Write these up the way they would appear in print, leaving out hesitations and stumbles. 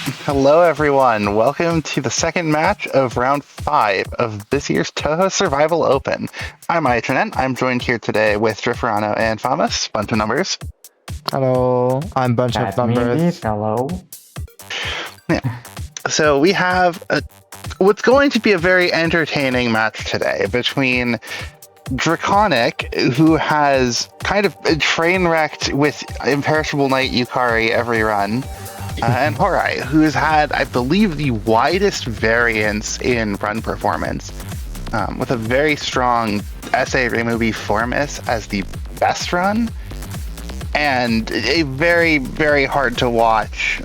Hello, everyone. Welcome to the second match of round 5 of this year's Touhou Survival Open. I'm IHNN. I'm joined here today with Driferano and Famas. Bunch of numbers. Hello, I'm bunch of numbers. Hello. Yeah. So we have what's going to be a very entertaining match today between DRACONIC, who has kind of train wrecked with Imperishable Knight Yukari every run, and HOURAI, who has had, I believe, the widest variance in run performance, with a very strong SA Removie 4-miss as the best run, and a very, very hard to watch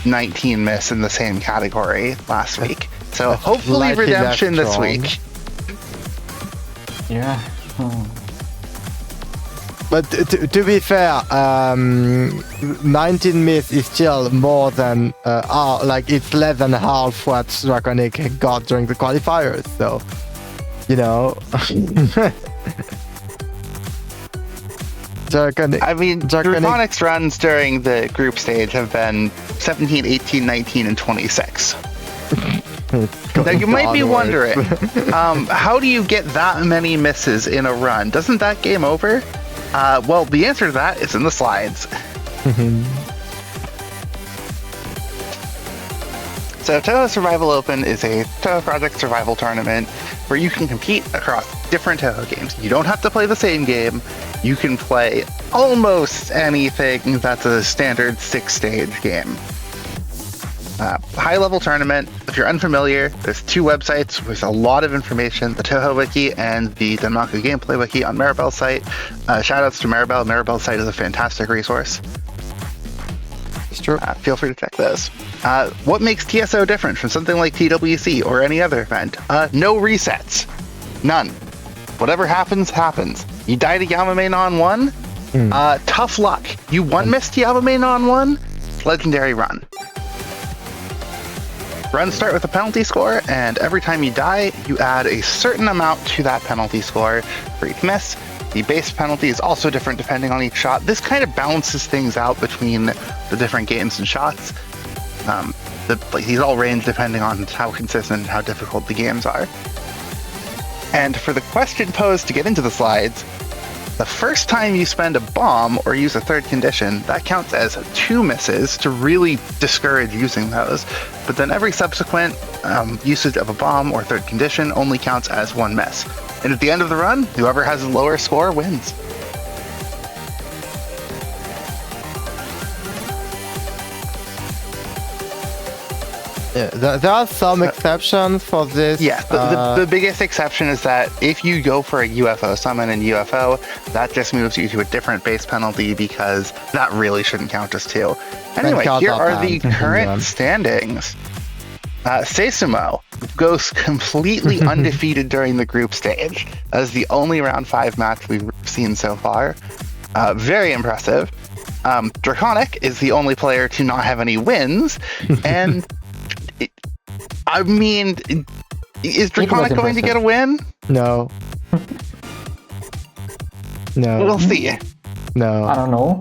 19 miss in the same category last week. So hopefully redemption this week. Yeah. But to be fair, 19 miss is still more than, like it's less than half what DRACONIC got during the qualifiers. So, you know. DRACONIC's runs during the group stage have been 17, 18, 19, and 26. Now you might be wondering, how do you get that many misses in a run? Doesn't that game over? Well, the answer to that is in the slides. So Touhou Survival Open is a Touhou Project survival tournament where you can compete across different Touhou games. You don't have to play the same game. You can play almost anything that's a standard 6-stage game. High-level tournament. If you're unfamiliar, there's 2 websites with a lot of information, the Touhou Wiki and the Denmaku Gameplay Wiki on Maribel's site. Shoutouts to Maribel. Maribel's site is a fantastic resource. It's true. Feel free to check those. What makes TSO different from something like TWC or any other event? No resets. None. Whatever happens, happens. You die to Yamame on 1? Tough luck. You 1-missed Yamame on 1? Legendary run. Runs start with a penalty score, and every time you die, you add a certain amount to that penalty score for each miss. The base penalty is also different depending on each shot. This kind of balances things out between the different games and shots. These all range depending on how consistent and how difficult the games are. And for the question posed to get into the slides, the first time you spend a bomb or use a third condition, that counts as 2 misses to really discourage using those. But then every subsequent usage of a bomb or third condition only counts as 1 miss. And at the end of the run, whoever has the lower score wins. Yeah, there are some exceptions for this. Yeah, the biggest exception is that if you go for a UFO summon in UFO, that just moves you to a different base penalty because that really shouldn't count as 2. Anyway, here are the current standings. Seisumo goes completely undefeated during the group stage. That is the only round 5 match we've seen so far. Very impressive. DRACONIC is the only player to not have any wins, and I mean, is DRACONIC going to get a win? No. No. We'll see. No. I don't know.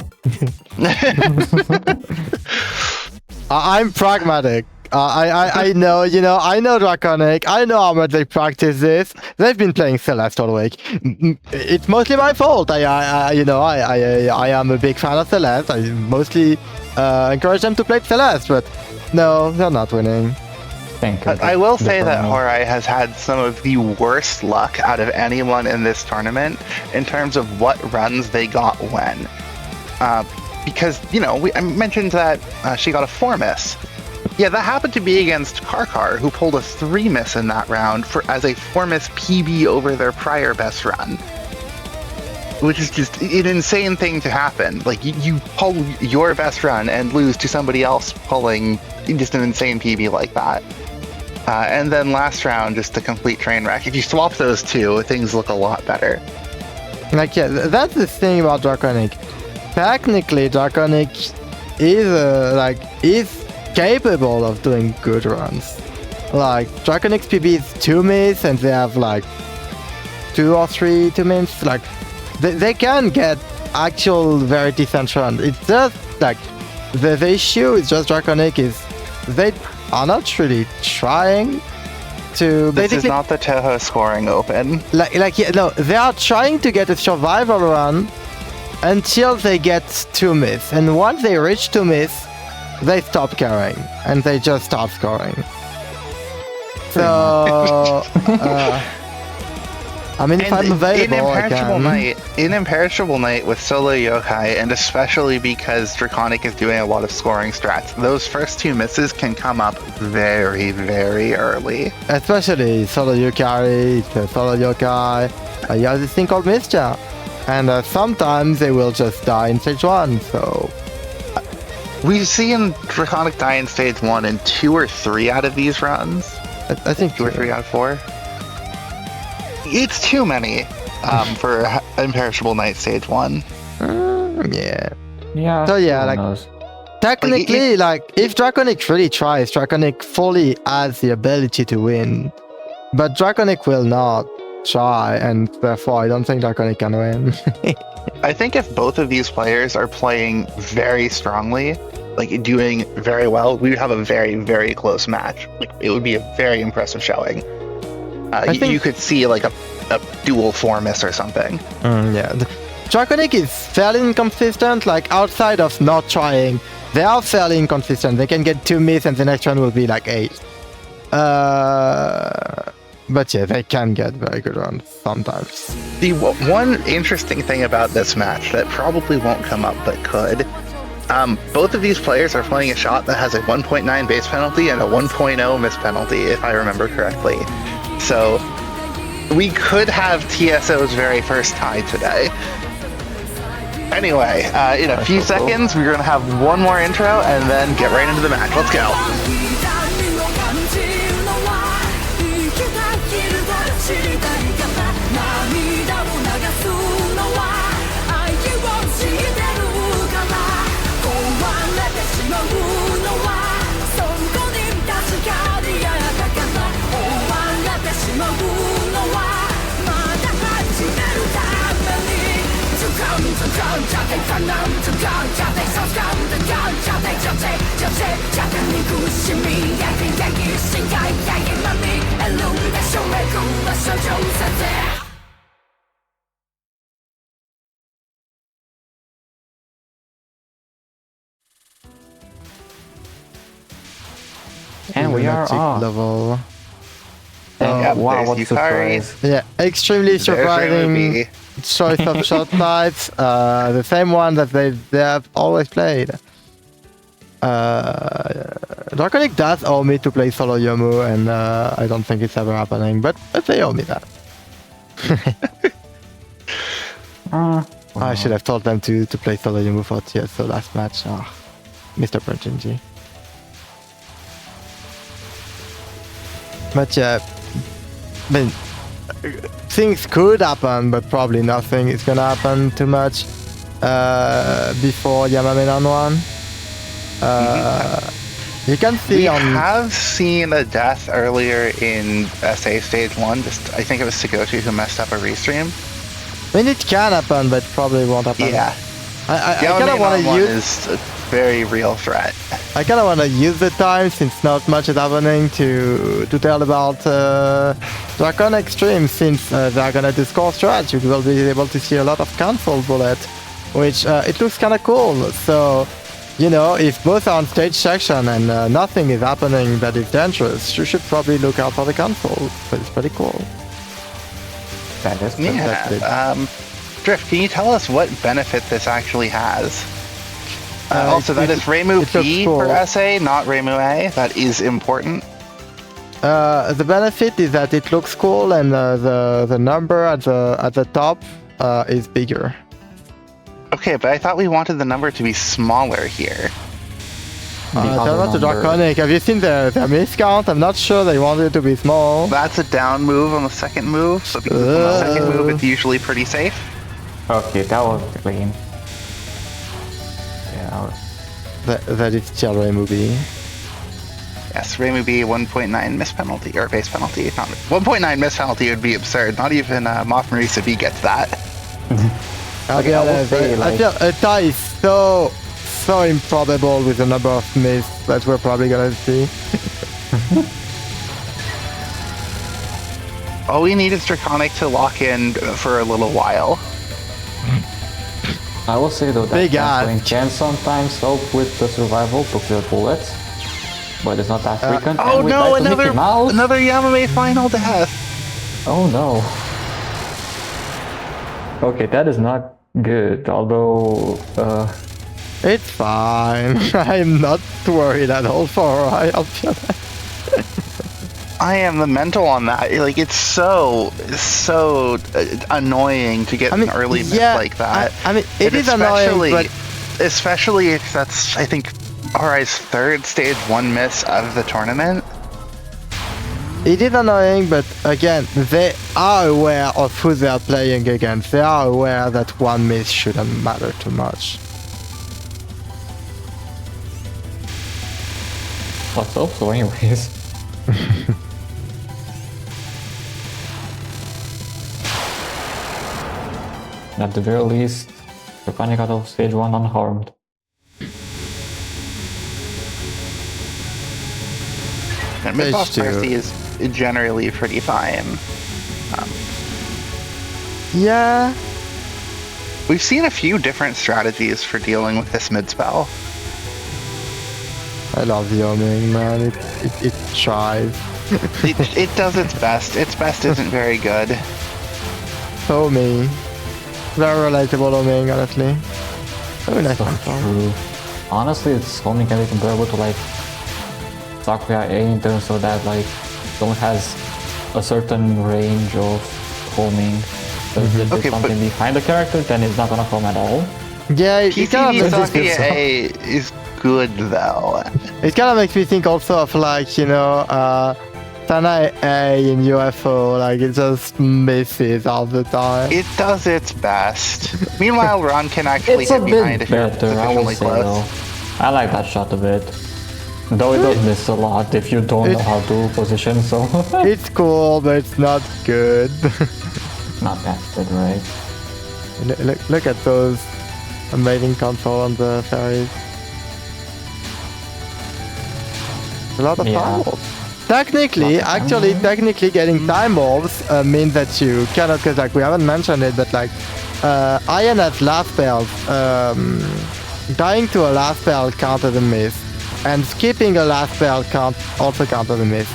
I'm pragmatic. I know, I know DRACONIC. I know how much they practice this. They've been playing Celeste all week. It's mostly my fault. I am a big fan of Celeste. I mostly encourage them to play Celeste, but no, they're not winning. I will say that HOURAI has had some of the worst luck out of anyone in this tournament in terms of what runs they got when. Because, I mentioned that she got a 4-miss. Yeah, that happened to be against Karkar, who pulled a 3-miss in that round as a 4-miss PB over their prior best run. Which is just an insane thing to happen. Like, you pull your best run and lose to somebody else pulling just an insane PB like that. And then last round, just a complete train wreck. If you swap those 2, things look a lot better. Like, yeah, that's the thing about DRACONIC. Technically, DRACONIC is capable of doing good runs. Like, DRACONIC's PB is 2 miss, and they have like 2 or 3 2-mins. Like, they can get actual very decent runs. It's just like the issue is just DRACONIC is they are not really trying to This basically is not the Touhou Scoring Open. they are trying to get a survival run until they get 2 myths, and once they reach 2 myths, they stop caring and they just start scoring. So, I mean, if I'm available, I can. In Imperishable Night with solo yokai, and especially because Draconic is doing a lot of scoring strats, those first 2 misses can come up very, very early. Especially solo yokai, solo yokai. You have this thing called Mischa. And sometimes they will just die in stage 1, so... We've seen Draconic die in stage 1 in 2 or 3 out of these runs. I think 2 or 3 out of 4. It's too many for Imperishable Night stage 1. Yeah. Yeah. So yeah, who like knows? technically, if Draconic really tries, Draconic fully has the ability to win. But Draconic will not try, and therefore I don't think Draconic can win. I think if both of these players are playing very strongly, like doing very well, we would have a very, very close match. Like it would be a very impressive showing. You could see like a dual 4 miss or something. Yeah. Draconic is fairly inconsistent, like outside of not trying, they are fairly inconsistent. They can get 2 miss and the next one will be like 8. But yeah, they can get very good runs sometimes. The one interesting thing about this match that probably won't come up but could, both of these players are playing a shot that has a 1.9 base penalty and a 1.0 miss penalty, if I remember correctly. So we could have TSO's very first tie today. Anyway, in a few seconds, we're going to have one more intro and then get right into the match. Let's go. And we are off. Level. And wow, there's what Yukari. surprise. Yeah, extremely surprising There's choice of shot types. The same one that they have always played. Draconic does owe me to play solo Yomu, and I don't think it's ever happening, but they owe me that. I should have told them to play solo Yomu for TSO last match. Mr. Punchinji. But yeah, I mean, things could happen, but probably nothing is gonna happen too much before Yamame one. You can see we have seen a death earlier in SA stage 1. I think it was Sagoshi who messed up a restream. I mean, it can happen, but probably won't happen. Yeah. I kind of want to use a very real threat. I kind of want to use the time, since not much is happening, to tell about Draconic streams, since they're gonna do score strat. You will be able to see a lot of cancel bullet, which it looks kind of cool. So, you know, if both are on stage section and nothing is happening that is dangerous, you should probably look out for the cancel. But it's pretty cool. That is yeah. Drift, can you tell us what benefit this actually has? Also, that is Reimu B for SA, not Reimu A. That is important. The benefit is that it looks cool, and the number at the top is bigger. Okay, but I thought we wanted the number to be smaller here. Tell that to Draconic. Have you seen their miss count? I'm not sure they wanted it to be small. That's a down move on the second move, so because it's on the second move, it's usually pretty safe. Okay, that was clean. Yeah. That is still Reimu B. Yes, Reimu B 1.9 miss penalty, or base penalty. Not 1.9 miss penalty would be absurd. Not even Moff Marisa B gets that. I feel a tie is so improbable with the number of myths that we're probably gonna see. All we need is Draconic to lock in for a little while. I will say though that Big canceling ass. can sometimes help with the survival to clear bullets, but it's not that frequent. Oh and we no, died to Mickey Mouse. another Yamame final death. Oh no. Okay, that is not good. Although, It's fine. I'm not worried at all for HOURAI. I'll be honest. I am the mental on that. Like, it's so annoying to get an early miss like that. I mean, it And is annoying, but especially if that's, I think, HOURAI's third stage 1 miss of the tournament. it is annoying. But again, they are aware of who they are playing against. They are aware that one miss shouldn't matter too much. let's hope so anyways. At the very least, Draconic out of stage 1 unharmed. And mid-boss Stage 2. Mercy is generally pretty fine. Yeah, We've seen a few different strategies for dealing with this mid-spell. I love Yoming, man. It tries. It does its best. Its best isn't very good. So me. Very relatable Yoming, honestly. Very nice So control. true. Honestly, it's only can be comparable to like Sakuya A in terms of that like someone has a certain range of homing. So if there's Okay, something but- behind the character, then it's not gonna home at all. Yeah, it PCB kind of Sakuya A is good though. makes me think also of like, Sanae A in UFO, like it just misses all the time. It does its best. Meanwhile, Ron can actually It's a hit behind bit if you're better, I will sufficiently say close. though. I like that shot a bit. Though it does miss a lot if you don't know how to position, so It's cool, but it's not good. not that good, right? Look at those amazing control on the fairies. A lot of Yeah. time orbs. Technically, technically getting time orbs means that you cannot, because like we haven't mentioned it, but like INS last spells, dying to a last spell count as a miss, and skipping a last spell also count as a miss.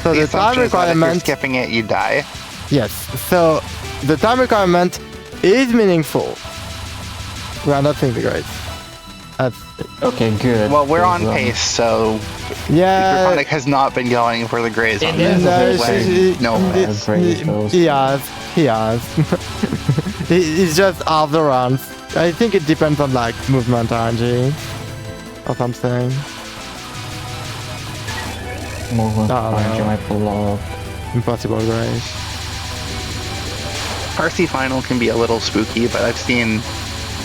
So The the time assumption is that if you're requirement, skipping it, you die. yes. So the time requirement is meaningful. We are not seeing the grades. That's Okay, good. Well, we're on 'cause, pace, so yeah. Draconic has not been going for the grays on It this. is a bit Way. No way. As great as those. He has. He's just off the runs. I think it depends on like movement RNG or something. Movement Oh, punch, you no. might pull off. Impossible grade. RC final can be a little spooky, but I've seen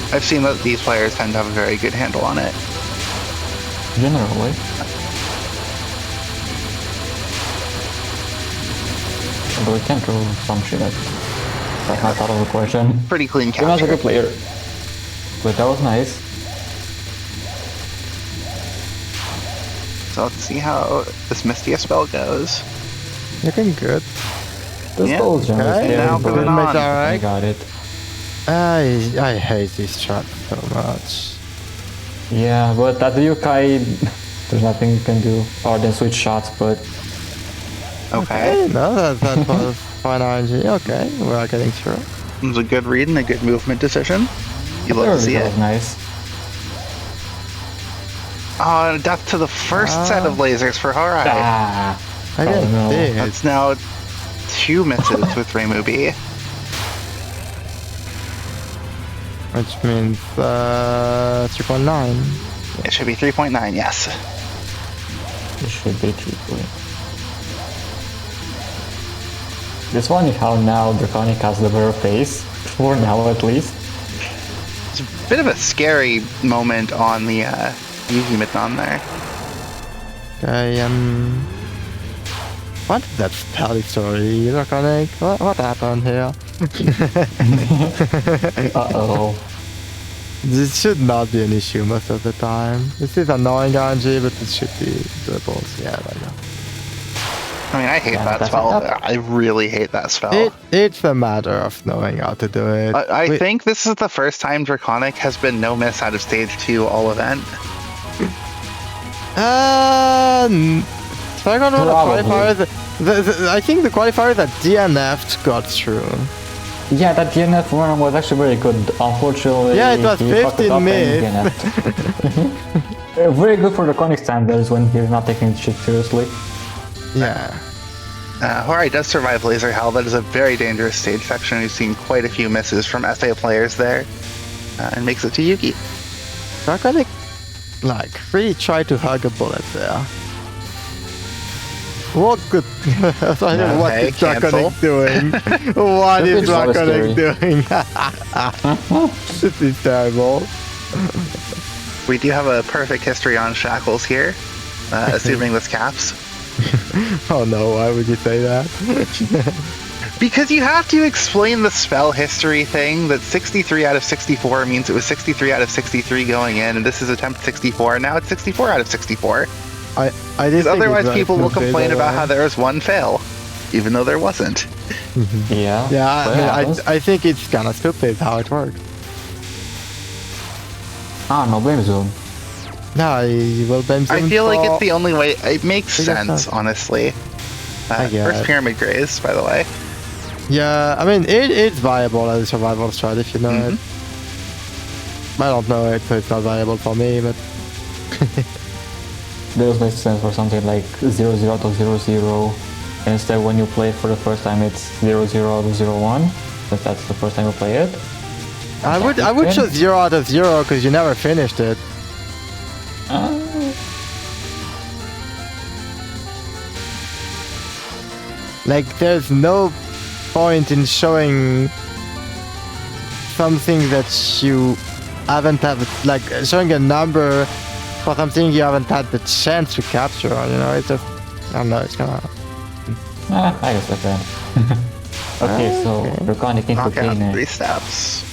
that these players tend to have a very good handle on it. Generally. Although we can't do some shit that's not out of the question. Pretty clean He was a capture. good player. But that was nice. So let's see how this Mystia spell goes. Looking good. This Yeah. goal is generally Okay, scary, now but moving Mate, on. I alright. got it. I hate this shot so much. Yeah, but at the Yokai, there's nothing you can do other than switch shots, but Okay. No, that was fine RNG. Okay, we are getting through. It was a good read and a good movement decision. You love to see that it. was nice. Death to the first set of lasers for HOURAI. Ah, I didn't no. see it. That's now 2 misses with Remubi. Which means 3.9. It should be 3.9, yes. It should be cheaply. This one is how now Draconic has the better pace, for now at least. It's a bit of a scary moment on the Yugi Midnon there. Okay, what is that spell story, Draconic? What happened here? Uh-oh. This should not be an issue most of the time. This is annoying RNG, but it should be doable. So yeah, I know. I mean, I hate Yeah, that that's spell. enough. I really hate that spell. It's a matter of knowing how to do it. I think this is the first time Draconic has been no miss out of stage 2 all event. Second round of Probably. qualifiers. I think the qualifier that DNF'd got through. Yeah, that DNF run was actually very good. Unfortunately, Yeah, it was he fucked 15 up and minutes. DNF'd. Very good for the Draconic standards when he's not taking shit seriously. Yeah. HOURAI does survive Laser Hell. That is a very dangerous stage section. We've seen quite a few misses from SA players there. And makes it to Yuki. Draconic, like, really try to hug a bullet there. What good... I don't know what Okay, is Draconic doing? What This is is so Draconic doing? This is terrible. We do have a perfect history on Shackles here, assuming this caps. Oh no, why would you say that? Because you have to explain the spell history thing, that 63 out of 64 means it was 63 out of 63 going in, and this is attempt 64, and now it's 64 out of 64. I did Because otherwise people will complain about how there was one fail, even though there wasn't. Yeah. Yeah, so I, mean, it happens. I think it's kinda stupid how it works. No blame zone. No, I will blame I Zoom feel like for- it's the only way. It makes I guess sense, not. honestly. I guess. First Pyramid Graze, by the way. Yeah, I mean, it's viable as a survival strat if you know it. I don't know it, so it's not viable for me, but... Those makes sense for something like 0 0 out of 0 0. And instead, when you play it for the first time, it's 0 0 out of 0 1. But that's the first time you play it. I would choose 0 out of 0 because you never finished it. Like, there's no point in showing something that you haven't had, like, showing a number for something you haven't had the chance to capture, you know, it's just, I don't know, it's kind of... I guess that's it. Okay, so Draconic into Knock out Kane 3 steps.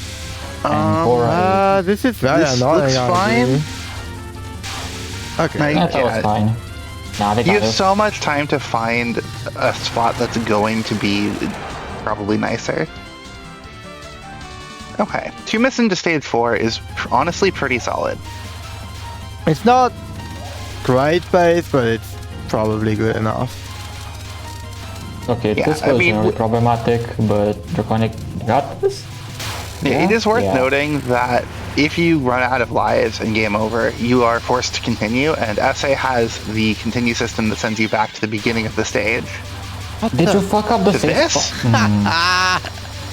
and HOURAI. this is very This annoying, looks honestly. Okay. Like, Yeah, that was yeah, fine. Nah, they you got have it. so much time to find a spot that's going to be probably nicer. Okay, 2 miss into stage 4 is honestly pretty solid. It's not great pace, but it's probably good enough. Okay, Yeah, this I was mean, generally problematic, but Draconic got this. It is worth Yeah. noting that if you run out of lives and game over, you are forced to continue, and SA has the continue system that sends you back to the beginning of the stage. Did you fuck up the To safe this? spot?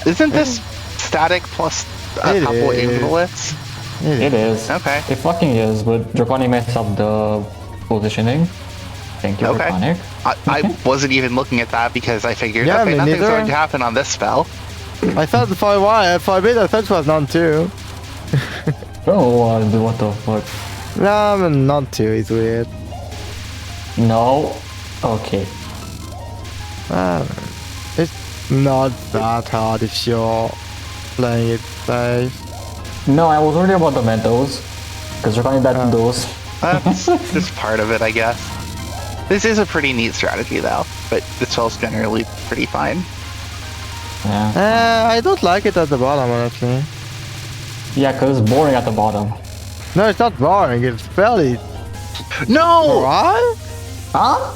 Isn't this static plus a It couple is. invalets? It is. Okay. It fucking is, but Draconic messed up the positioning. Thank you, Okay. Draconic. I wasn't even looking at that because I figured, Yeah, okay, me nothing's neither. going to happen on this spell. I thought for a while, for a bit, I thought it was none too. Oh, what the fuck? No, I mean, none too is weird. No. Okay. It's not that hard if you're playing it safe. No, I was worried about the Mentos. Because Draconic that those. That's just part of it, I guess. This is a pretty neat strategy, though, but the spell's generally pretty fine. Yeah. I don't like it at the bottom, honestly. Yeah, because it's boring at the bottom. No, it's not boring, it's fairly... No! What? Huh?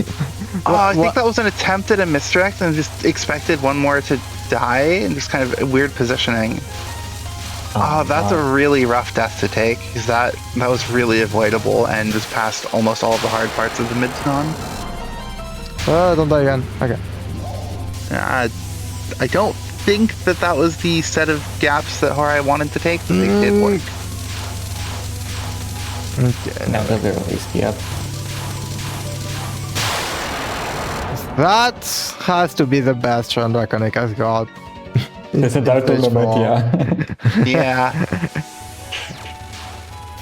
I think that was an attempt at a misdirect and just expected one more to die and just kind of weird positioning. Oh, that's a really rough death to take, because that was really avoidable and was past almost all of the hard parts of the mid-con. Don't die again. Okay. I don't think that was the set of gaps that HOURAI wanted to take, but they did work. Okay. At the very least, yep. That has to be the best run Draconic has got. It's a dark stage tournament, four. yeah.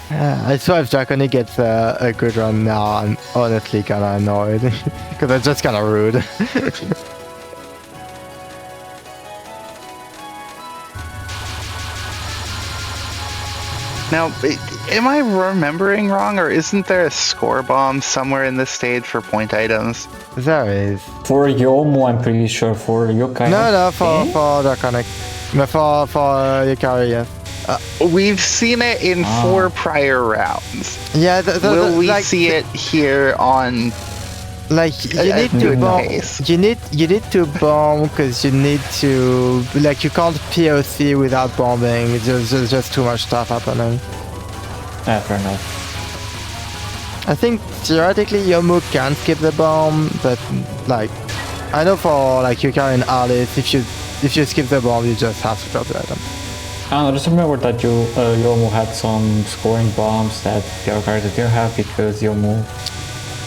Yeah. I swear if Draconic gets a good run now, I'm honestly kind of annoyed. Because it's just kind of rude. Now, am I remembering wrong, or isn't there a score bomb somewhere in this stage for point items? There is. For Yomu, I'm pretty sure. For Yokai. No, for Draconic. No, for Yukari, yes. We've seen it in 4 prior rounds. Yeah, Will we like, see it here on? Like you need to good bomb. pace. You need to bomb because you need to like you can't POC without bombing. There's just too much stuff happening. Yeah, fair enough. I think theoretically Yomu can skip the bomb, but like I know for like Yukari and Alice, if you skip the bomb, you just have to drop the item. I don't know, just remember that Yomu had some scoring bombs that the other characters didn't have because Yomu.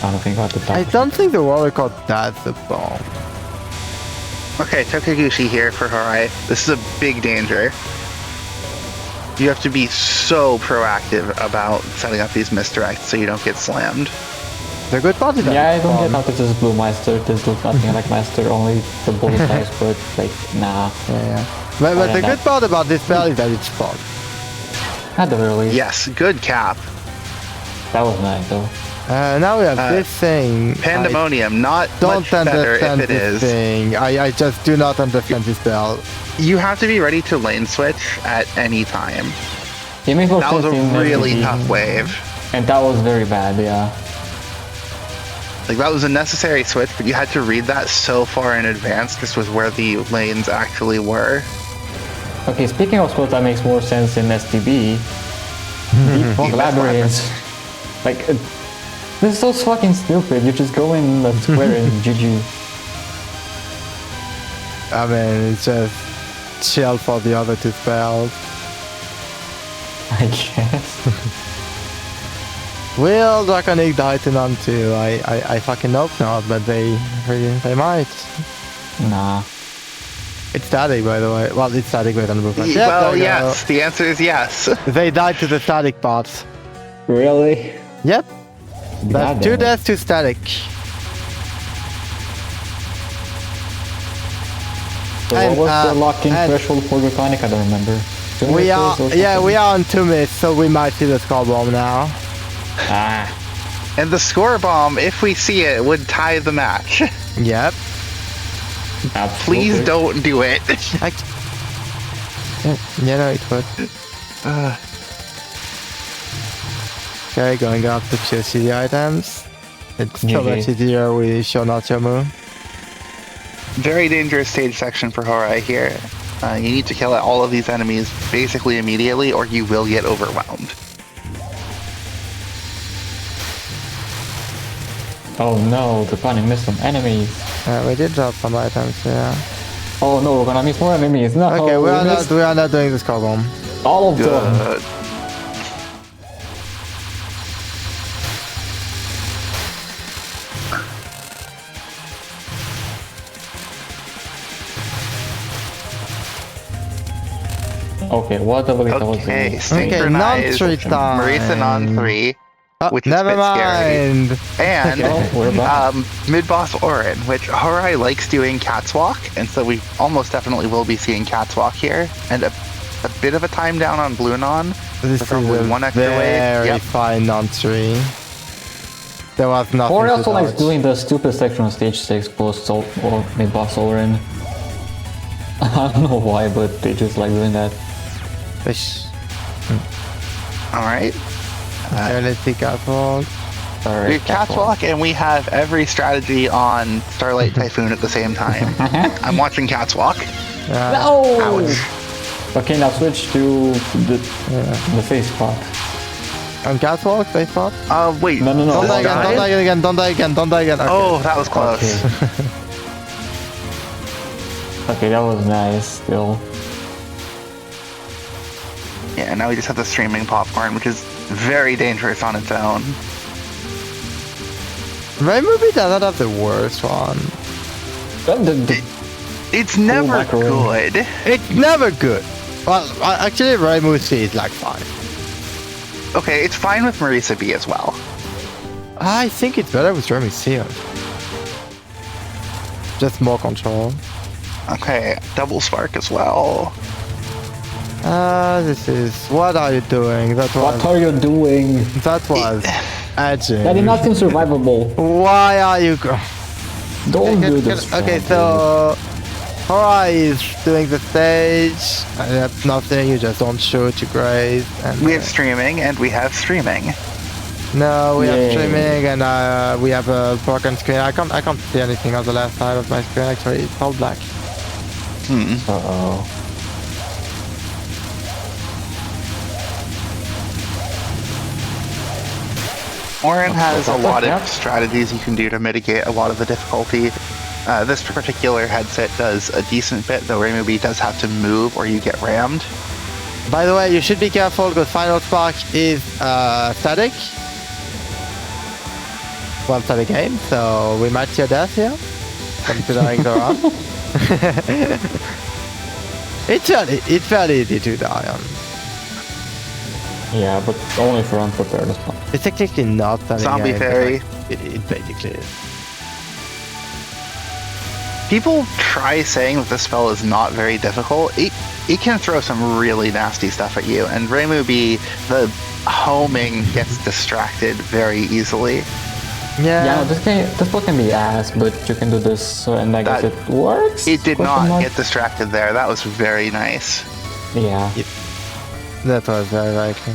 I don't think about the top. I don't think the world record that's the bomb. Okay, Tokagushi here for HOURAI. This is a big danger. You have to be so proactive about setting up these misdirects so you don't get slammed. The good part is that Yeah, I don't get how this is Blue Meister. This looks nothing like Meister, only the bullet dice, but like, nah. Yeah. But the good part about this spell is that it's fog. At the very least. Yes, good cap. That was nice though. Now we have this thing. Pandemonium, not Don't much better if understand it this is. thing. I just do not understand this spell. You have to be ready to lane switch at any time. It makes more That was a sense in really RPG, tough wave. and that was very bad. Yeah. Like, that was a necessary switch, but you had to read that so far in advance. This was where the lanes actually were. Okay, speaking of spells that makes more sense in STB, Deep Fog Labyrinth. Like, this is so fucking stupid. You just go in the square and GG. I mean, it's just chill for the other 2 spells. I guess. Will Draconic die to none too? I fucking hope not, but they might. Nah. It's static, by the way. Well, it's static with Unbroken. Well, yes. The answer is yes. They died to the static parts. Really? Yep. That's 2 deaths to static. So And, what was the lock-in and- threshold for Draconic? I don't remember. 2 We are, misses or yeah, something? we are on 2 myths, so we might see the skull bomb now. Ah. And the score bomb, if we see it, would tie the match. Yep. Absolutely. Please don't do it. Yeah, no, it would. Okay, going up to POC the items. It's so GG. much easier with Shonachomu. Very dangerous stage section for HOURAI here. You need to kill all of these enemies basically immediately, or you will get overwhelmed. Oh no, Draconic missed some enemies. We did drop some items, yeah. Oh no, we're gonna miss more enemies. No, Okay, we missed are not doing the skull bomb. all of them. Good. Okay, what the Lolita was Okay, doing? synchronized. non-3 time. Marisa non-3, Oh, which is never a bit scary. mind. And Oh, we're back. mid-boss Orin, which HOURAI likes doing Cat's Walk, and so we almost definitely will be seeing Cat's Walk here. And a bit of a time down on Blue Non. This is Probably a one extra wave. very Yep. fine non-3. There was nothing Or to also likes dodge. doing the stupid section on stage 6 post or mid-boss Orin. I don't know why, but they just like doing that. All right. Okay, let's see Catwalk. We Alright, have Cat's Walk, and we have every strategy on Starlight Typhoon at the same time. I'm watching Cat's Walk. No! Ouch. Okay, now switch to the face spot. On Catwalk, they fought. Wait. No, no, no. Don't this die again, died? don't die again, don't die again, don't die again. Okay. Oh, that was close. Okay. Okay, that was nice still. Yeah, now we just have the streaming popcorn, which is very dangerous on its own. My movie does not have the worst one. It's never macaroni. good. It's never good. Well, actually, Raimu C is like 5. Okay, it's fine with Marisa B as well. I think it's better with Raimu C. Just more control. Okay, double spark as well. This is... What are you doing? That was... What are you doing? That was edgy. That did not seem survivable. Why are you... Don't do this. Okay, so... HOURAI is doing the stage. That's nothing, you just don't shoot, you graze. And, We have streaming and we have streaming. No, we have Yay. streaming and we have a broken screen. I can't see anything on the left side of my screen actually. It's all black. Uh-oh. Oren has a lot Yeah. of strategies you can do to mitigate a lot of the difficulty. This particular headset does a decent bit, though Raymubi does have to move or you get rammed. By the way, you should be careful because Final Spark is static. Well, static game, so we might see a death here. Considering the run. It's fairly easy to die on. Yeah, but only if you're unprepared as well. It's technically not static Zombie game, but, fairy. like, it basically is. People try saying that this spell is not very difficult. It can throw some really nasty stuff at you, and Raymubi, the homing gets distracted very easily. Yeah, no, this spell can be ass, but you can do this, and I guess That- it works? It did Question not mark? get distracted there. That was very nice. Yeah. That was very likely.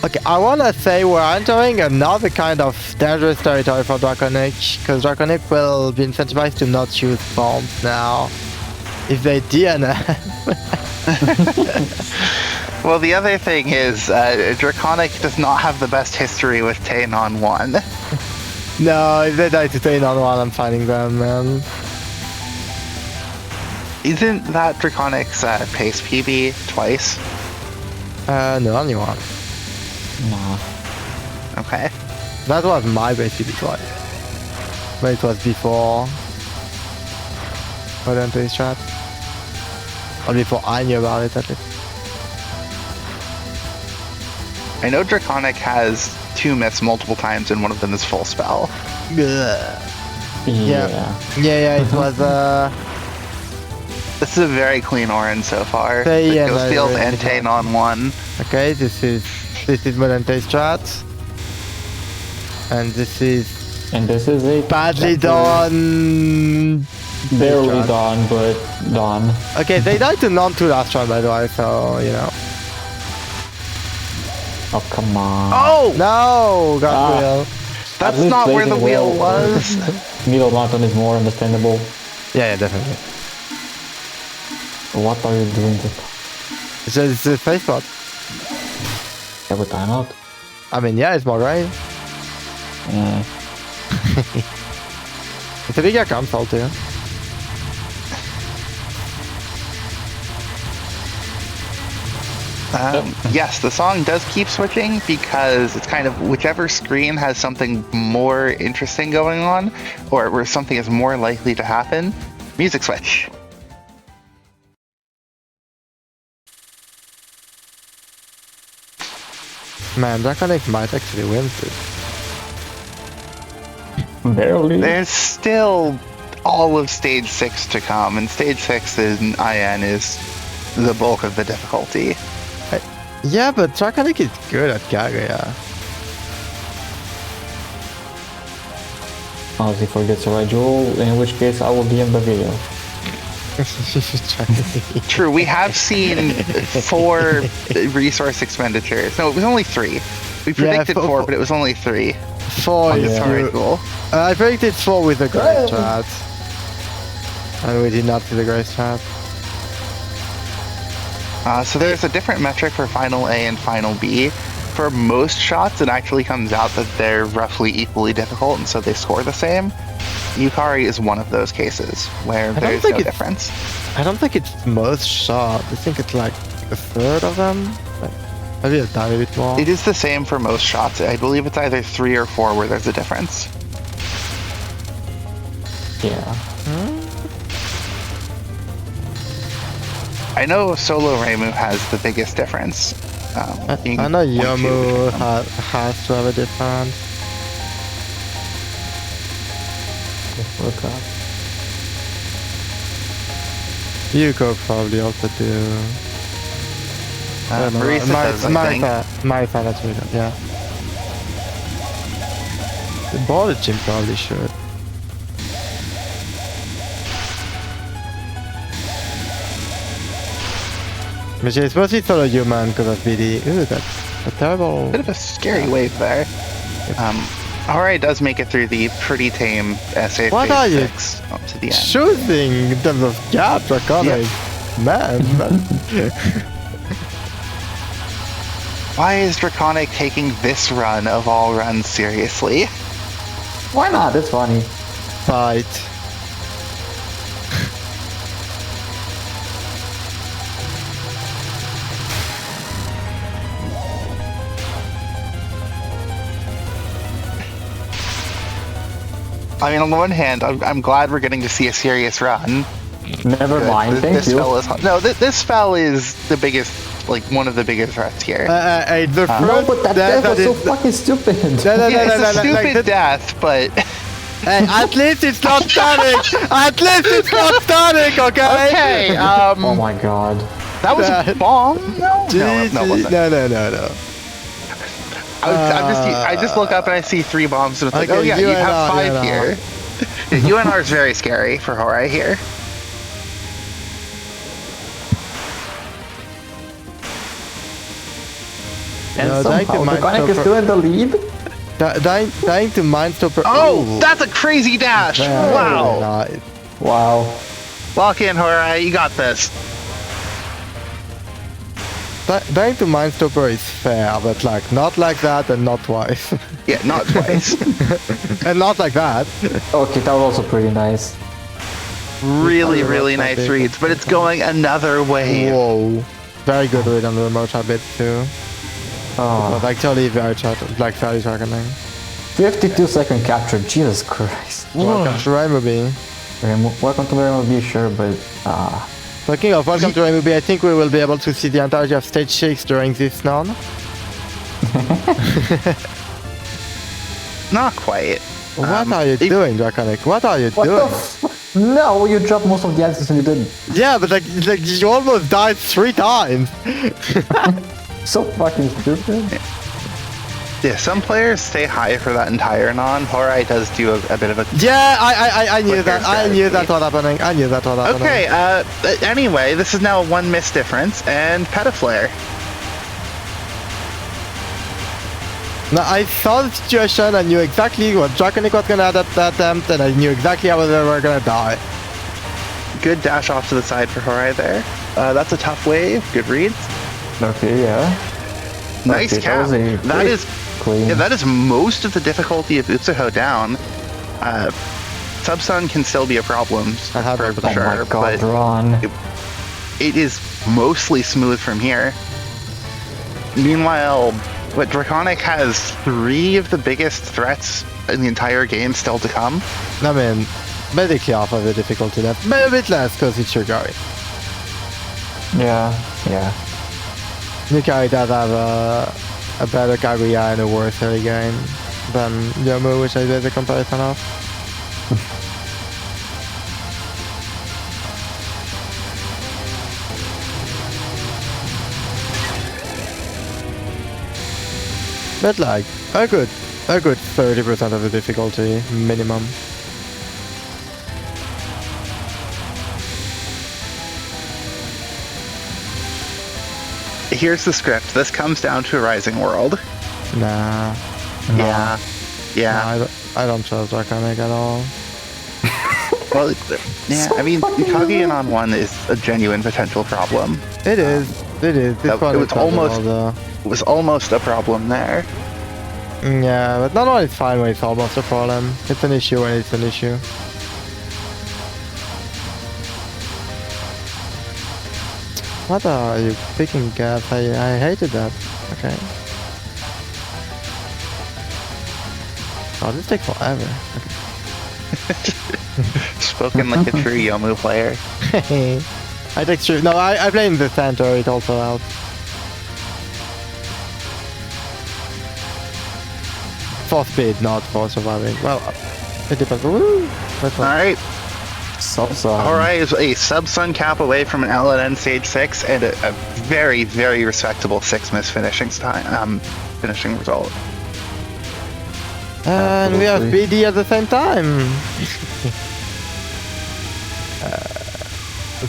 Okay, I wanna say we're entering another kind of dangerous territory for DRACONIC, because DRACONIC will be incentivized to not use bombs now. If they DNF. Well, the other thing is, Draconic does not have the best history with Tain on 1. No, if they die to Tain on 1, I'm fighting them, man. Isn't that Draconic's pace PB twice? No, only one. Nah. Okay. That was my base PB twice. But it was before. Modern strat. Or before I knew about it, at least. I know Draconic has 2 myths multiple times, and one of them is full spell. Yeah. Yeah. Yeah, it was, This is a very clean Orin so far. Say, The yeah, Ghost no, Field really and Tain on 1. okay, this is modern strat. And this is And this is a badly chapter. done. Barely strat. done, but done. Okay, they died to non-2 last round, by the way, so, you know. Oh, come on. Oh! No, got Ah. real. That's least not where the placing wheel well. was. Middle mountain is more understandable. Yeah, definitely. What are you doing? It's just a face spot. Every time out. I mean, yeah, it's more right. Yeah. It's a bigger console too. Yes, the song does keep switching because it's kind of whichever screen has something more interesting going on or where something is more likely to happen, music switch. Man, DRACONIC might actually win this. Barely. There's still all of stage 6 to come, and stage 6 in IN is the bulk of the difficulty. Yeah, but DRACONIC is good at Kaguya. Unless he forgets the right jewel, in which case I will DM the video. True, we have seen 4 resource expenditures. No, it was only 3. We predicted 4, but it was only 3. 4 on is the good. turret goal. I predicted 4 with the Grace Strat. And we did not see the Grace Strat. So there's a different metric for Final A and Final B. For most shots, it actually comes out that they're roughly equally difficult, and so they score the same. Yukari is one of those cases where there's no difference. I don't think it's most shots. I think it's like a third of them. Like, maybe a tiny bit more. It is the same for most shots. I believe it's either 3 or 4 where there's a difference. Yeah. I know Solo Reimu has the biggest difference. being I know 0.2 Yomu between them. has to have a difference. Look up. Yuko probably also do. I don't know. Marisa does, I think. Marisa, that's really good, yeah. The border gym probably should. Which is mostly solo human because of BD. Ooh, that's a terrible. Bit of a scary wave there. HOURAI does make it through the pretty tame SA What are you phase 6 up to the end. shooting in terms of gap, Draconic? Man. Why is Draconic taking this run of all runs seriously? Why not? It's funny. Fight. I mean, on the one hand, I'm glad we're getting to see a serious run. Never mind, thank This you. spell is no. This spell is the biggest, like one of the biggest threats here. The first No, but that death was so is- fucking stupid. It's a stupid death, but Hey, at least it's not static! At least it's not static, okay? okay. Oh my god. That was a bomb. No, GG. it wasn't. No. I just look up and I see 3 bombs and it's like, Okay, oh yeah, you have UNR, 5 here. UNR is very scary for HOURAI here. And No, dying to somehow mind DRACONIC is stopper- still in the lead? Dying to Mindstopper. Oh, that's a crazy dash! Very Wow. Nice. Wow. Lock in, HOURAI. You got this. Dying to Mindstopper is fair, but like not like that and not twice. Yeah, not twice. And not like that. Okay, that was also pretty nice. Really, really nice reads, but it's going another way. Whoa. Very good read on the remote habit too. Oh, But like totally very like very targeting. 52-second capture, Jesus Christ. Welcome to Rainbow B. Welcome to Rainbow B, sure, but Talking of welcome to Rainbow B, I think we will be able to see the entirety of stage 6 during this non. Not quite. What are you doing, Draconic? What are you what doing? the f- No, you dropped most of the axes and you did. Yeah, but like you almost died 3 times. So fucking stupid. Yeah, some players stay high for that entire non. HOURAI does do a bit of a... Yeah, I knew With that. their I knew that strategy. was happening. I knew that was happening. Okay, anyway, this is now a 1 miss difference, and Petaflare. Now, I saw the situation. I knew exactly what Draconic was gonna attempt, and I knew exactly how they were gonna die. Good dash off to the side for HOURAI there. That's a tough wave. Good reads. Okay, yeah. Nice Okay, cap. That great is... clean. Yeah, that is most of the difficulty of Utsuho down. Subsun can still be a problem I have for it. Oh sure, my god, but Ron. it is mostly smooth from here. Meanwhile, what Draconic has 3 of the biggest threats in the entire game still to come. I mean, basically half of the difficulty left, but a bit less because it's Yukari. Yeah. Yukari does have a better Kaguya and a worse early game than Yomu, which I did a comparison of. But like, a good 30% of the difficulty minimum. Here's the script. This comes down to a Rising World. Nah, Yeah. Yeah. I don't trust Draconic at all. Well, yeah, I mean, Kaguya on 1 is a genuine potential problem. It is. This It one was is almost- though. It was almost a problem there. Yeah, but not always fine when it's almost a problem. It's an issue when it's an issue. What are you picking gaps? I hated that. Okay. Oh, this takes forever. Spoken like a true Yomu player. Okay. I take true. No, I play in the center. It also helps. For speed, not for surviving. Well, It depends. Woo! That's All one. right. Sub-Sun. HOURAI is a sub-sun cap away from an LNN stage 6 and a very, very respectable 6 miss finishing time, finishing result. And we have Absolutely. BD at the same time.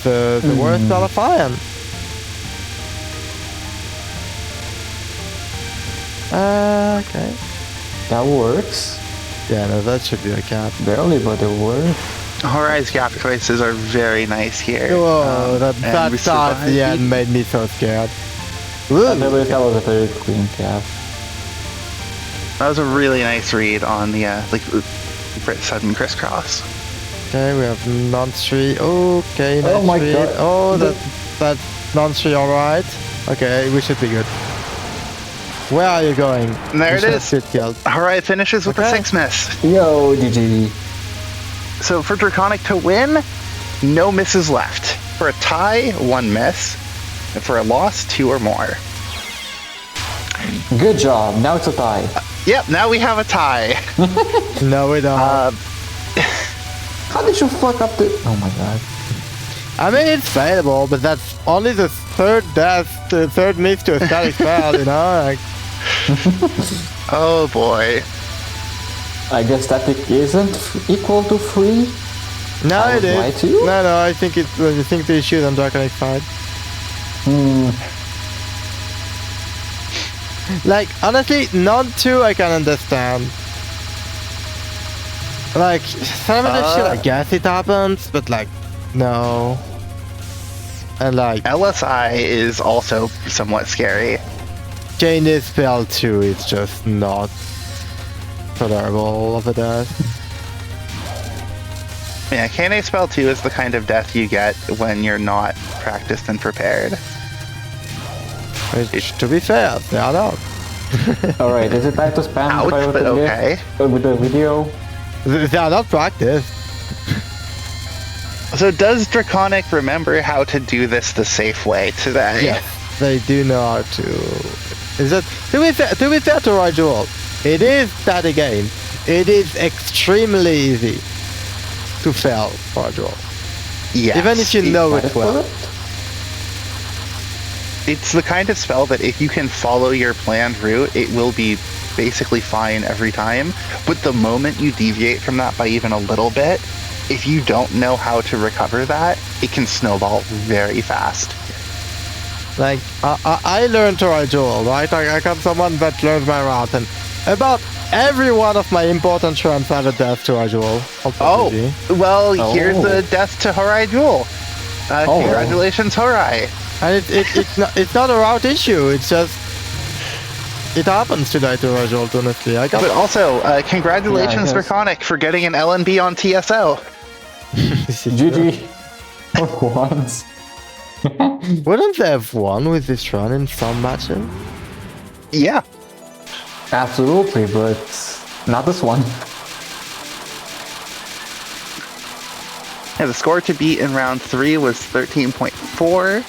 The worst qualifying. Okay. That works. Yeah, no, that should be a cap. Barely, but it works. HOURAI's gap choices are very nice here. Whoa, that and we start at the survived. end made me so scared. I Woo! believe that was a very clean cap. That was a really nice read on the sudden crisscross. Okay, we have non-3. Okay, Oh nice my read. God. Oh, that's non-3 alright. Okay, we should be good. Where are you going? And there You it should is. Get killed. HOURAI finishes with a Okay. 6 miss. Yo, GG. So for Draconic to win, no misses left. For a tie, 1 miss. And for a loss, 2 or more. Good job. Now it's a tie. Yep, now we have a tie. No, we don't. How did you fuck up the... Oh my god. I mean, it's failable, but that's only the third death, the third miss to a static spell, you know? Like, Oh boy. I guess static isn't equal to 3. no, I it was right is. to you? No, I think it's when you think the issue on Draconic side. Like, honestly, non-2 I can understand. Like, some of the shit, I guess it happens, but like, no. And like, LSI is also somewhat scary. Chinese spell 2 is just not tolerable of a death. Yeah, KNA spell 2 is the kind of death you get when you're not practiced and prepared. Which, to be fair, they are not. Alright, is it time to spam Ouch, the but okay. with the video? They are not practiced. So does Draconic remember how to do this the safe way today? Yes, they do know how to. Is that to be fair to Rajul, it is static game. It is extremely easy to fail Rajul. Yes. Even if you know it well. It's the kind of spell that if you can follow your planned route, it will be basically fine every time. But the moment you deviate from that by even a little bit, if you don't know how to recover that, it can snowball very fast. Like, I learned to Rajul, right? I got someone that learned my route, and about every one of my important runs had a death to Rajul. Oh, well, here's a death to HOURAI Jewel. Oh. Congratulations, HOURAI. And it's not a route issue. It's just it happens to die to Rajul, honestly. I got But also, congratulations, Yeah, I guess. Draconic, for getting an LNB on TSO. GG. For once. Wouldn't they have won with this run in some matches? Yeah. Absolutely, but not this one. Yeah, the score to beat in round 3 was 13.4.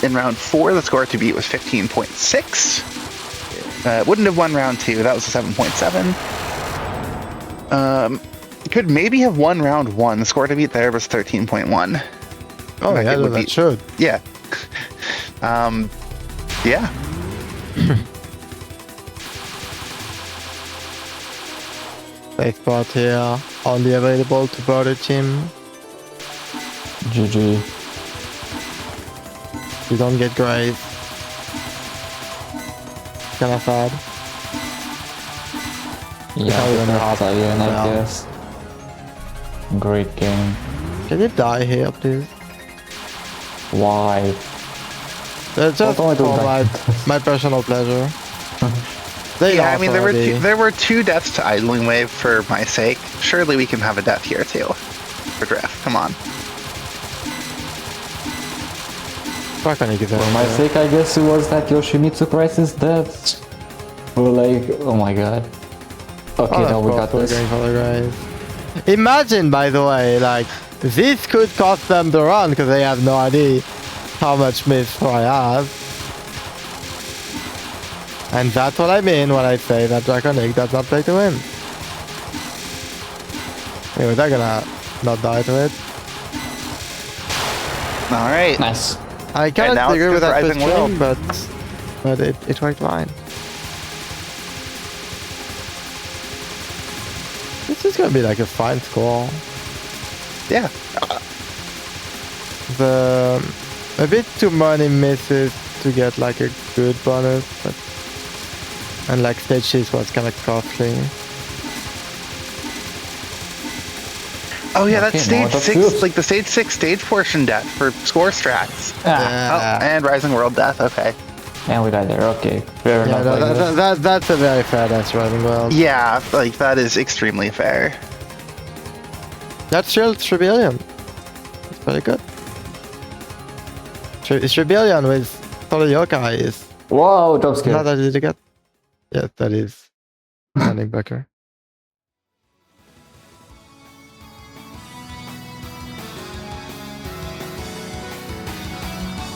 In round 4, the score to beat was 15.6. Wouldn't have won round 2. That was a 7.7. Could maybe have won round 1. The score to beat there was 13.1. Oh Like, yeah, it would that be- should. Yeah. Yeah. Safe spot here, only available to border team. GG. You don't get Graves. Kinda sad. Yeah, Probably gonna that's hop Ian, I down. guess. Great game. Can you die here, please? Why? Just Although I for don't die. my personal pleasure. They Yeah, I lost mean, already. there were 2 deaths to Idling Wave for my sake. Surely we can have a death here too. For Drift, come on. DRACONIC is For my sake, I guess it was that Yoshimitsu Price's death. But like, oh my god. Okay, now we got this. Imagine, by the way, like, this could cost them the run because they have no idea how much miss I have. And that's what I mean when I say that DRACONIC does not play to win. Anyway, they're gonna not die to it. All right. Nice. I And cannot now it's agree with just that Rising stream, but it worked fine. This is gonna be like a fine score. Yeah. A bit too many misses to get like a good bonus, but and like stage 6 was kind of costly. Oh yeah, Okay, that's no, stage that's 6, good. like the stage 6 stage portion death for score strats. Ah, Oh, and Rising World death. Okay. and we died there. Okay, fair Yeah, enough. I guess. that's a very fair death Rising World. Yeah, like that is extremely fair. That's still Tribbillion. It's very good. Tribbillion with Touhou Yokai is Whoa, jump scare. not that easy to get. Yeah, that is Landing Bucker.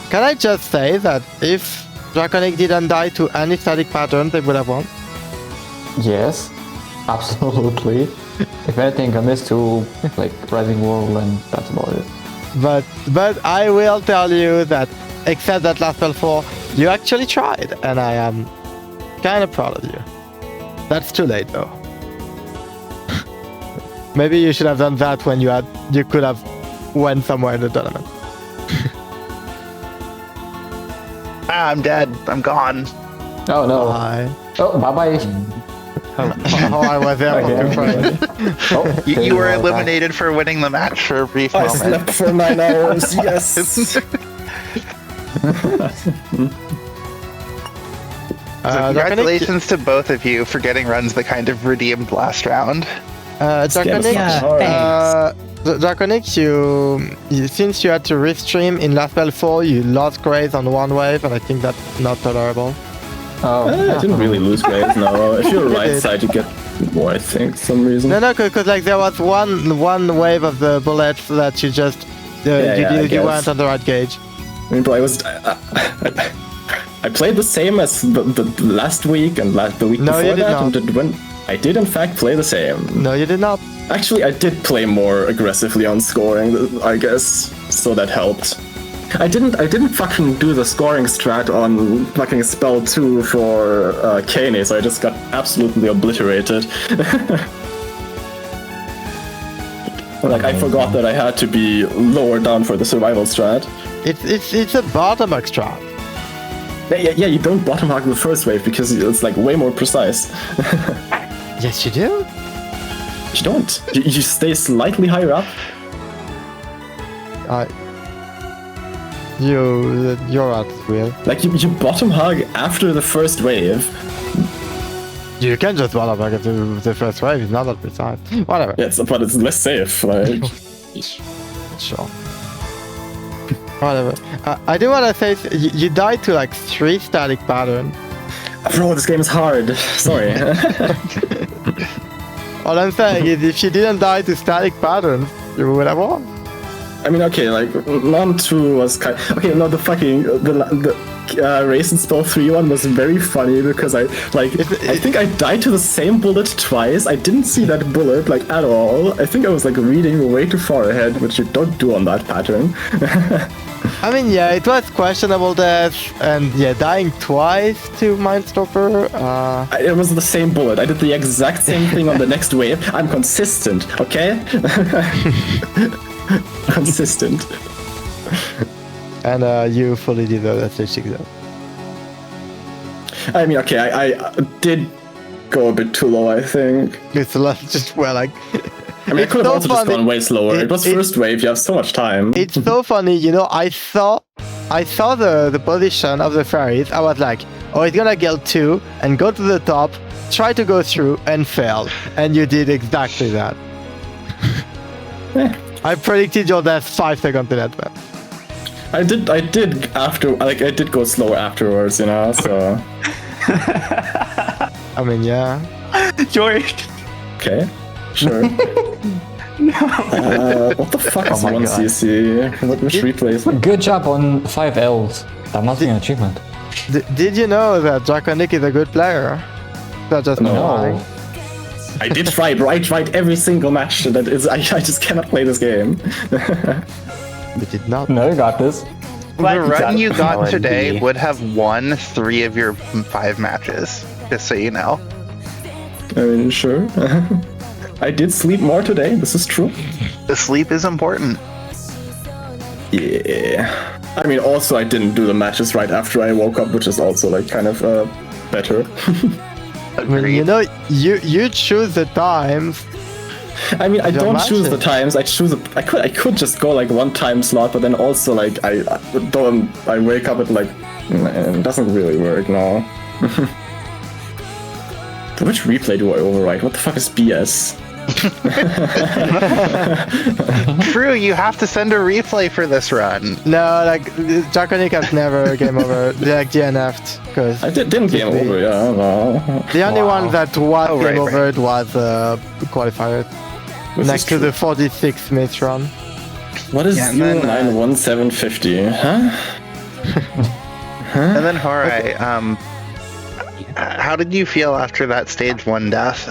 Can I just say that if Draconic didn't die to any static pattern, they would have won? Yes, absolutely. If anything, I missed to like Rising World, and that's about it. But I will tell you that, except that last spell 4, you actually tried, and I am kind of proud of you. That's too late though. Maybe you should have done that when you could have went somewhere in the tournament. Ah, I'm dead. I'm gone. Oh no. Bye. Oh, bye bye. Oh, I was there for Okay. 2 frames. Oh, You were eliminated for winning the match for a brief I moment. slept for 9 hours, yes. So congratulations to both of you for getting runs that kind of redeemed last round. Draconic, Draconic, you since you had to restream in last spell 4, you lost Grace on one wave, and I think that's not tolerable. Oh, I didn't really lose Graves, no. If you're You right did. side, you get more, I think, for some reason. No, because like there was one wave of the bullets that you just I you guess. weren't on the right gauge. I mean, bro, I played the same as the last week and the week No, before you did that, not. and I did in fact play the same. No, you did not. Actually, I did play more aggressively on scoring, I guess, so that helped. I didn't fucking do the scoring strat on fucking spell 2 for Kane, so I just got absolutely obliterated. Like, I forgot that I had to be lower down for the survival strat. It's a bottom extra. Yeah, you don't bottom hug the first wave because it's like way more precise. Yes, you do. You don't. You stay slightly higher up. You're out, Will. Like you bottom hug after the first wave. You can just bottom hug the first wave. It's not that precise. Whatever. Yes, but it's less safe. Like Sure. Whatever. I do want to say you died to like 3 static patterns. bro, this game is hard. Sorry. All I'm saying is if you didn't die to static patterns, you would have won. I mean, okay, like round 2 was kind. Okay, no, the race and spell 3 one was very funny because I think I died to the same bullet twice. I didn't see that bullet like at all. I think I was like reading way too far ahead, which you don't do on that pattern. I mean, yeah, it was questionable death, and yeah, dying twice to Mindstopper. It was the same bullet. I did the exact same thing on the next wave. I'm consistent, okay? Consistent. And you fully deserve that stage 6 though. I mean, okay, I did go a bit too low, I think. It's just well, like. I mean, I could have so also just funny. gone way slower. It was first wave, you have so much time. It's so funny, you know. I saw the position of the fairies. I was like, oh, it's gonna get 2 and go to the top, try to go through and fail. And you did exactly that. I predicted your death 5 seconds in advance. I did after, like, I did go slower afterwards, you know, so. I mean, yeah. George. Okay, sure. What the fuck is my 1 God. CC? Which replays? Good job on 5 Ls. That must be an achievement. Did you know that Draconic is a good player? That's just No. lying. I did try right every single match. That is, I just cannot play this game. You did not. No, you got this. The run you got L&D. today would have won 3 of your 5 matches, just so you know. I mean, sure. I did sleep more today. This is true. The sleep is important. Yeah. I mean, also I didn't do the matches right after I woke up, which is also like kind of better. I mean, you know, you choose the times. I mean, I Your don't choose the matches. times. I could just go like one time slot, but then also like I wake up at like it doesn't really work now. Which replay do I overwrite? What the fuck is BS? True, you have to send a replay for this run. No, like DRACONIC has never game over. Like DNF'd because I didn't game over, yeah, no. the only one that was Oh, game right, over it was qualifier. This is Next to true. the 46 minute run. What is Yeah, and then, 091750? Huh? And then HOURAI, how did you feel after that stage 1 death?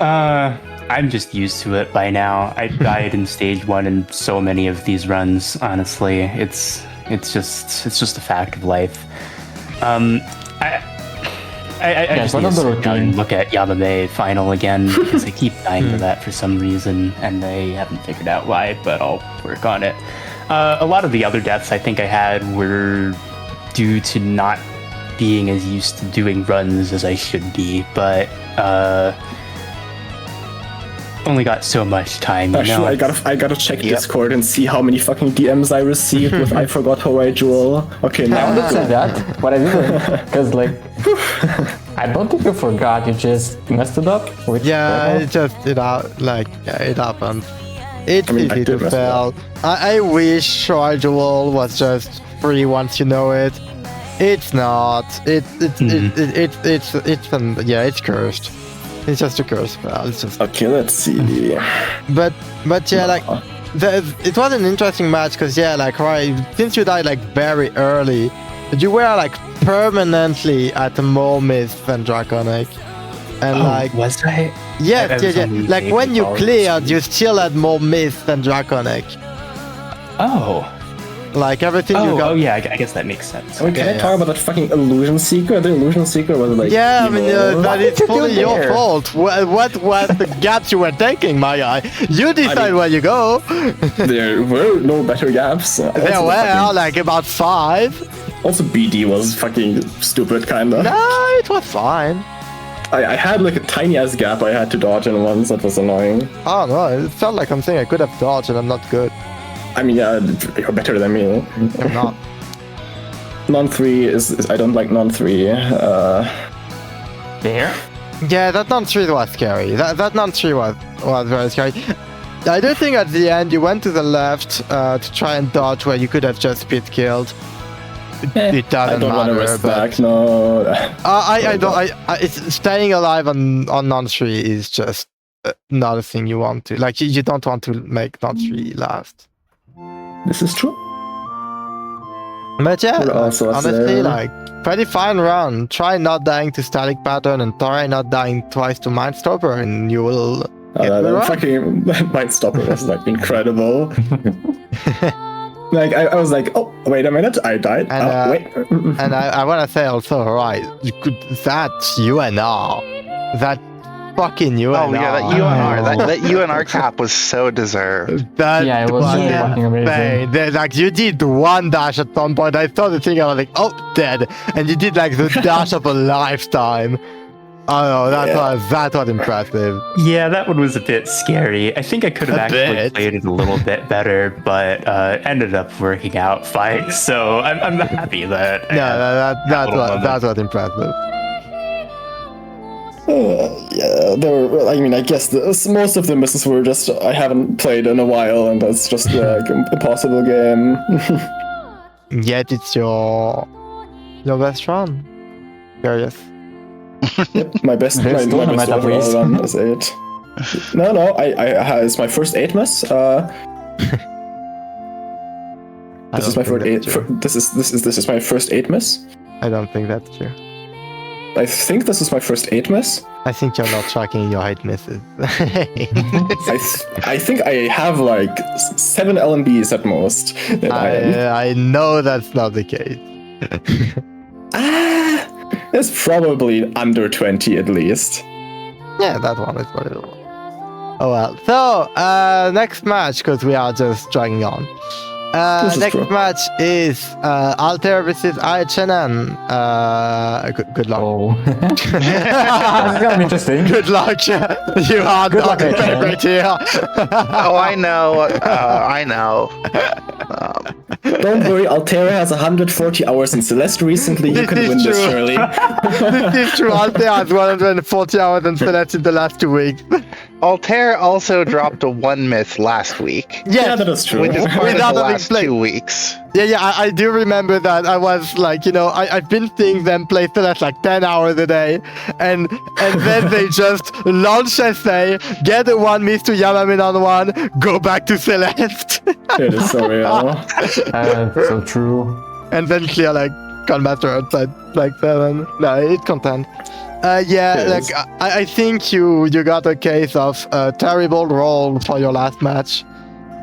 I'm just used to it by now. I died in stage 1 in so many of these runs. Honestly, it's just a fact of life. I just need to sit down and look at Yamame final again because I keep dying to that for some reason, and I haven't figured out why. But I'll work on it. A lot of the other deaths I think I had were due to not being as used to doing runs as I should be, but only got so much time, you know? Actually, I gotta check Discord and see how many fucking DMs I received with I forgot HOURAI Jewel. Okay, I now wanted to say that, but I didn't. Because, like, I don't think you forgot, you just messed it up. Which Yeah, it happens. It's I easy did to mess it fail. I wish HOURAI Jewel was just free once you know it. It's not. It's cursed. It's just a curse. Well, it's just. okay, let's see. But yeah, like it was an interesting match because yeah, like right, since you died like very early, you were like permanently at more miss than DRACONIC, and like was I? yes, I was yeah. only Like when maybe you about- cleared, you still had more miss than DRACONIC. Oh. Like everything you got. Oh yeah, I guess that makes sense. I mean, can I Yeah, talk about that fucking illusion seeker? The illusion seeker was like. Yeah, I mean evil. that is did you fully do your there? fault. What was the gaps you were taking, my guy? You decide where you go. There were no better gaps. There were like about 5. Also, BD was fucking stupid, kinda. No, it was fine. I had like a tiny ass gap I had to dodge in once. That was annoying. Oh no, it felt like something I could have dodged and I'm not good. I mean, yeah, you're better than me. I'm not. Non-3 is I don't like non-3. There? Yeah, that non-3 was scary. That non-3 was very scary. I do think at the end you went to the left to try and dodge where you could have just spit killed. It doesn't I don't want matter, to rest but back. No. I don't. It's staying alive on non-3 is just not a thing you want to. Like you don't want to make non-3 last. This is true. But yeah, What else was honestly, there? like pretty fine run. Try not dying to static pattern and try not dying twice to Mindstopper, and you will get the That run. fucking Mind Stopper was like incredible. Like I was like, oh wait a minute, I died. And, Wait. And I want to say also, right, that UNR, that fucking UNR. Oh yeah, that UNR, that UNR cap was so deserved. That Yeah, it was was really fucking amazing. insane. Like you did one dash at some point. I saw the thing. I was like, oh, dead. And you did like the dash of a lifetime. Oh no, that was impressive. Yeah, that one was a bit scary. I think I could have A actually bit. played it a little bit better, but ended up working out fine. So I'm happy that. That was impressive. Yeah, there were. I mean, I guess most of the misses were just I haven't played in a while, and that's just like an impossible game. Yet it's your best run. Curious. My best, There's my tournament best at overall least. run is 8. No, it's my first 8 miss. This is my first 8. This is my first 8 miss. I don't think that's true. I think this is my first 8 miss. I think you're not tracking your 8 misses. I think I have like 7 LMBs at most. I know that's not the case. It's probably under 20 at least. Yeah, that one is what it was. Oh well. So, next match, because we are just dragging on. Next match is Altair versus IHNN. Good luck. Oh. It's gonna be interesting. Good luck. You are Good not luck, the favorite here. Oh, I know. I know. Don't worry, Altair has 140 hours in Celeste recently. You can win this, surely. This is true. Altair has 140 hours in Celeste in the last 2 weeks. Altair also dropped a 1 miss last week. Yeah, that is true. Which is part of Without the having last played. 2 weeks. Yeah, I do remember that. I was like, I've been seeing them play Celeste like 10 hours a day, and then they just launch essay, get a 1 miss to Yamamin on 1, go back to Celeste. It is so real. So true. And then clear like Grandmaster outside like 7. No, it's content. Yeah, It like is. I think you got a case of a terrible roll for your last match.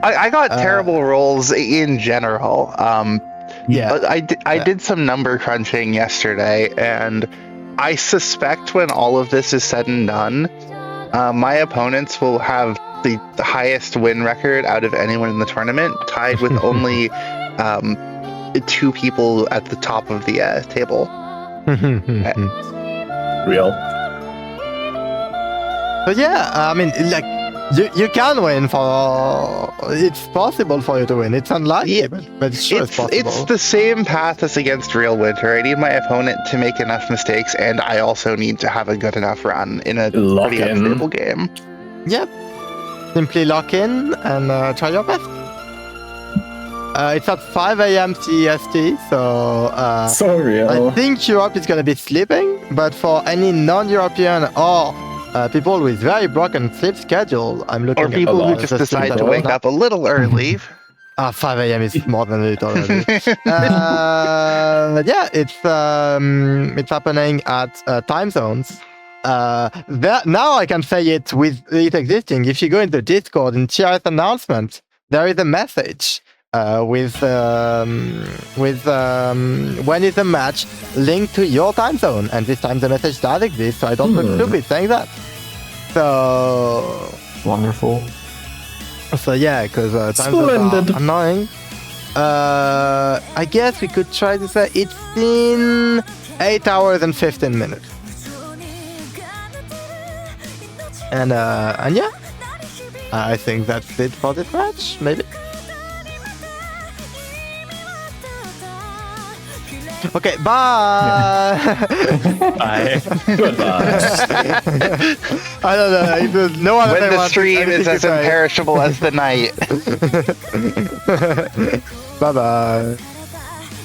I got terrible rolls in general. Yeah. But I did some number crunching yesterday, and I suspect when all of this is said and done, my opponents will have the highest win record out of anyone in the tournament, tied with only 2 people at the top of the table. Real. But yeah, I mean, like, you can win for... It's possible for you to win. It's unlikely, Yeah, but sure it's possible. It's the same path as against Real Winter. I need my opponent to make enough mistakes, and I also need to have a good enough run in a Lock pretty in. unstable game. Yep. Simply lock in and try your best. It's at 5 a.m. CEST, so So real. I think Europe is going to be sleeping, but for any non-European or people with very broken sleep schedule, I'm looking Or at people lot who of just the decide sleep to wake now. up a little early. 5 a.m. is more than it already. Yeah, it's happening at time zones. Now I can say it with it existing. If you go into Discord in TRS announcement, there is a message with when is the match linked to your time zone, and this time the message does exist, so I don't look stupid saying that. So Wonderful. yeah, because time zones are Splendid. annoying. I guess we could try to say it's in 8 hours and 15 minutes. And yeah, I think that's it for this match, maybe. Okay, bye! Bye. Goodbye. I don't know, no one When the wants stream anything is to as say. imperishable as the night. Bye-bye.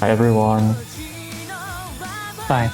Hi everyone. Bye.